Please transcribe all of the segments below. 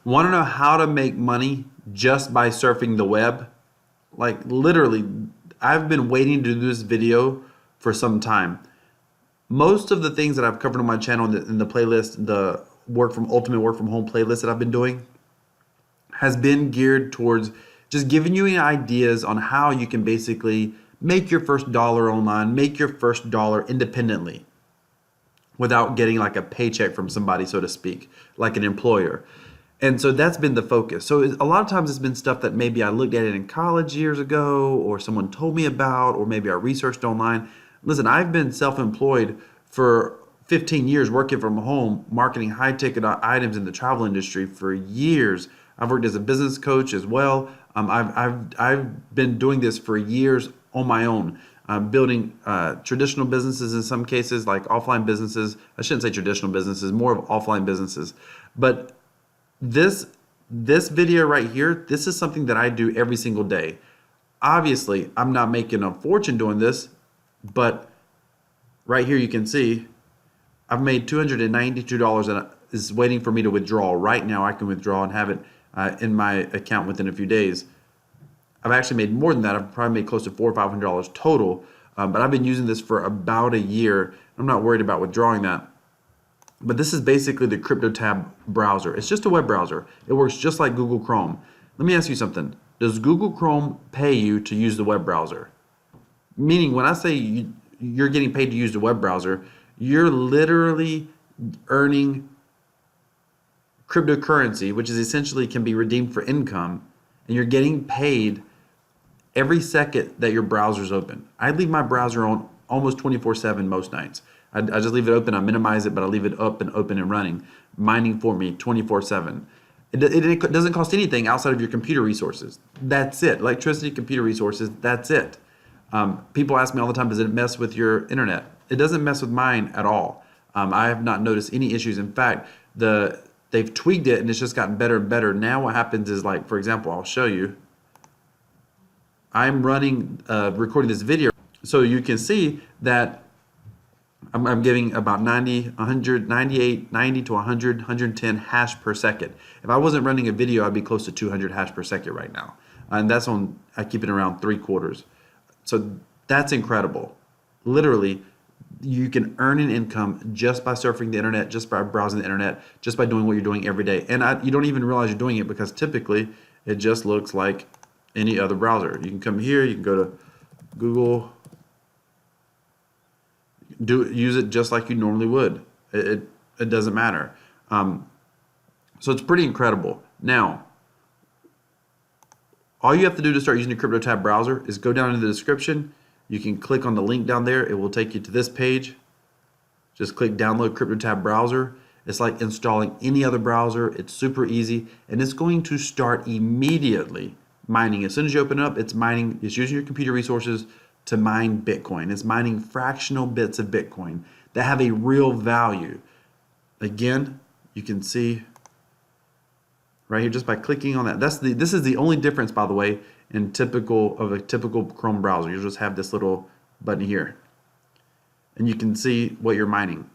Want to know how to make money just by surfing the web? Like literally, I've been waiting to do this video for some time. Most of the things that I've covered on my channel in the playlist, the ultimate work from home playlist that I've been doing, has been geared towards just giving you ideas on how you can basically make your first dollar online, make your first dollar independently without getting like a paycheck from somebody, so to speak, like an employer. And so that's been the focus. So a lot of times it's been stuff that maybe I looked at it in college years ago, or someone told me about, or maybe I researched online. Listen, I've been self-employed for 15 years working from home, marketing high-ticket items in the travel industry for years. I've worked as a business coach as well. I've been doing this for years on my own. Building traditional businesses in some cases, like offline businesses. I shouldn't say traditional businesses, more of offline businesses. But this video right here, this is something that I do every single day. Obviously, I'm not making a fortune doing this, but right here you can see I've made $292 and is waiting for me to withdraw. Right now I can withdraw and have it in my account within a few days. I've actually made more than that. I've probably made close to $400 or $500 total, but I've been using this for about a year. I'm not worried about withdrawing that. But this is basically the Cryptotab browser. It's just a web browser. It works just like Google Chrome. Let me ask you something. Does Google Chrome pay you to use the web browser? Meaning when I say you're getting paid to use the web browser, you're literally earning cryptocurrency, which is essentially can be redeemed for income, and you're getting paid every second that your browser's open. I leave my browser on almost 24/7 most nights. I just leave it open, I minimize it, but I leave it up and open and running, mining for me 24/7. It doesn't cost anything outside of your computer resources. That's it. Electricity, computer resources, that's it. People ask me all the time, does it mess with your internet? It doesn't mess with mine at all. I have not noticed any issues. In fact, they've tweaked it and it's just gotten better and better. Now what happens is, like, for example, I'll show you. I'm recording this video, so you can see that I'm giving about 90, 100, 98, 90 to 100, 110 hash per second. If I wasn't running a video, I'd be close to 200 hash per second right now. And that's on, I keep it around 3/4. So that's incredible. Literally, you can earn an income just by surfing the internet, just by browsing the internet, just by doing what you're doing every day. And you don't even realize you're doing it because typically it just looks like any other browser. You can come here, you can go to Google, use it just like you normally would. It doesn't matter. So it's pretty incredible. Now, all you have to do to start using the Cryptotab browser is go down in the description. You can click on the link down there. It will take you to this page. Just click download Cryptotab browser. It's like installing any other browser. It's super easy, and it's going to start immediately mining. As soon as you open it up, it's mining. It's using your computer resources to mine Bitcoin. It's mining fractional bits of Bitcoin that have a real value. Again, you can see right here just by clicking on that. This is the only difference, by the way, in a typical Chrome browser. You'll just have this little button here, and you can see what you're mining.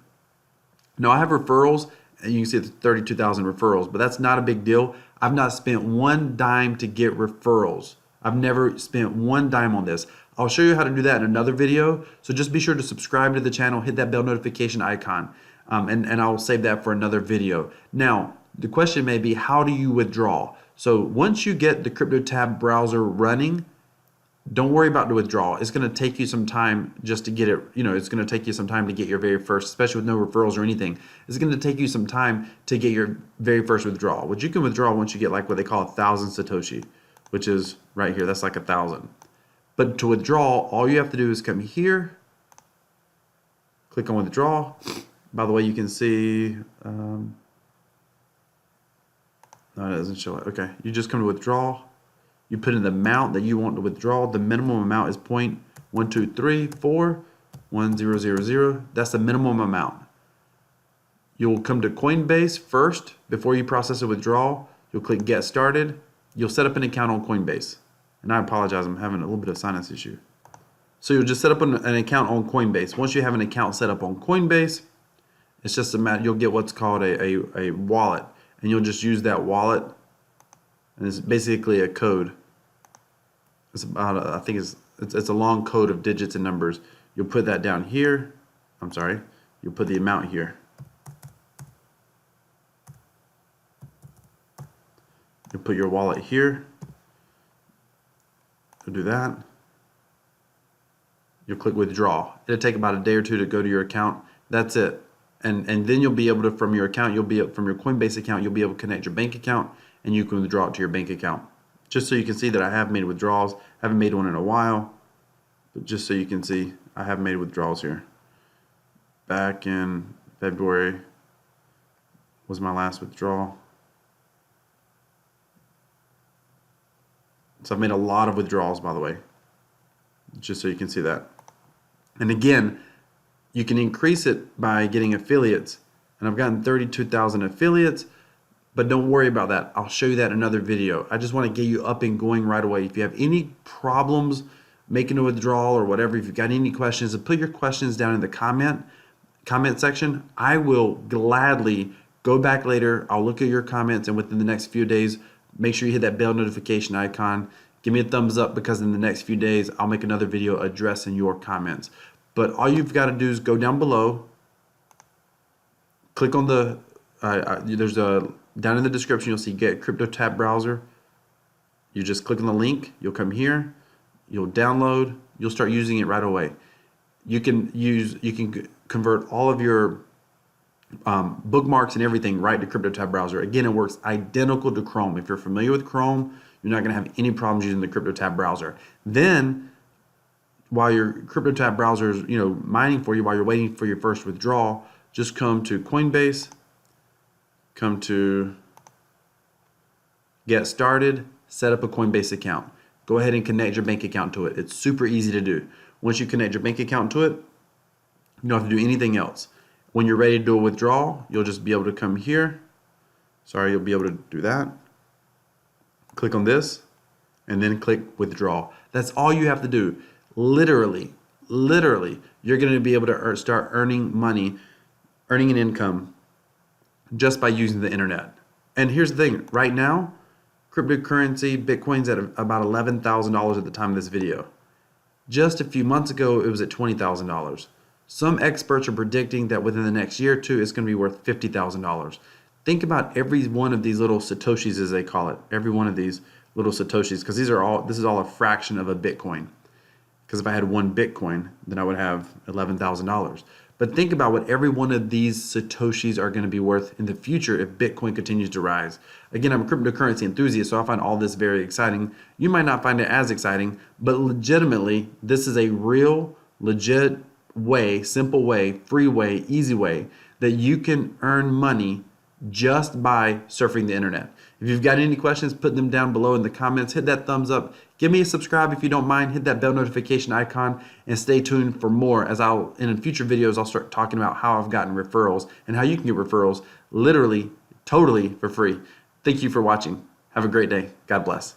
Now I have referrals, and you can see it's 32,000 referrals, but that's not a big deal. I've not spent one dime to get referrals. I've never spent one dime on this. I'll show you how to do that in another video, so just be sure to subscribe to the channel, hit that bell notification icon, and I'll save that for another video. Now, the question may be, how do you withdraw? So once you get the Cryptotab browser running, don't worry about the withdrawal. It's going to take you some time just to get it, it's going to take you some time to get your very first, especially with no referrals or anything. It's going to take you some time to get your very first withdrawal, which you can withdraw once you get like what they call 1,000 Satoshi, which is right here. That's like 1,000. But to withdraw, all you have to do is come here, click on withdraw. By the way, you can see, no, it doesn't show it. Okay, you just come to withdraw. You put in the amount that you want to withdraw. The minimum amount is 0.12341000. That's the minimum amount. You'll come to Coinbase first before you process a withdrawal. You'll click Get Started. You'll set up an account on Coinbase. And I apologize, I'm having a little bit of sinus issue. So you'll just set up an account on Coinbase. Once you have an account set up on Coinbase, it's just a matter, you'll get what's called a wallet. and you'll just use that wallet, and it's basically a code. It's about I think it's a long code of digits and numbers. You'll put that down here. I'm sorry. You'll put the amount here. You'll put your wallet here. You'll do that. You'll click withdraw. It'll take about a day or two to go to your account. That's it. And then you'll be able to, from your account, from your Coinbase account, you'll be able to connect your bank account, and you can withdraw it to your bank account. Just so you can see that I have made withdrawals. I haven't made one in a while, but just so you can see, I have made withdrawals here. Back in February was my last withdrawal. So I've made a lot of withdrawals, by the way, just so you can see that. And again, you can increase it by getting affiliates. And I've gotten 32,000 affiliates, but don't worry about that. I'll show you that in another video. I just want to get you up and going right away. If you have any problems making a withdrawal or whatever, if you've got any questions, put your questions down in the comment section. I will gladly go back later. I'll look at your comments, and within the next few days, make sure you hit that bell notification icon. Give me a thumbs up, because in the next few days, I'll make another video addressing your comments. But all you've got to do is go down below, click on the, down in the description, you'll see Get Cryptotab Browser. You just click on the link, you'll come here, you'll download, you'll start using it right away. You can convert all of your bookmarks and everything right to Cryptotab Browser. Again, it works identical to Chrome. If you're familiar with Chrome, you're not going to have any problems using the Cryptotab Browser. Then, while your Cryptotab Browser is mining for you, while you're waiting for your first withdrawal, just come to Coinbase, come to Get Started, set up a Coinbase account. Go ahead and connect your bank account to it. It's super easy to do. Once you connect your bank account to it, you don't have to do anything else. When you're ready to do a withdrawal, you'll just be able to come here. Sorry, you'll be able to do that. Click on this, and then click withdraw. That's all you have to do. Literally, you're going to be able to start earning money, earning an income just by using the internet. And here's the thing. Right now, cryptocurrency, Bitcoin's at about $11,000 at the time of this video. Just a few months ago, it was at $20,000. Some experts are predicting that within the next year or two, it's going to be worth $50,000. Think about every one of these little Satoshis, as they call it. Every one of these little Satoshis, because this is all a fraction of a Bitcoin. Because if I had one Bitcoin, then I would have $11,000. But think about what every one of these Satoshis are going to be worth in the future if Bitcoin continues to rise. Again, I'm a cryptocurrency enthusiast, so I find all this very exciting. You might not find it as exciting, but legitimately, this is a real, legit way, simple way, free way, easy way that you can earn money just by surfing the internet. If you've got any questions, put them down below in the comments. Hit that thumbs up. Give me a subscribe if you don't mind. Hit that bell notification icon, and stay tuned for more, as in future videos, I'll start talking about how I've gotten referrals and how you can get referrals literally, totally for free. Thank you for watching. Have a great day. God bless.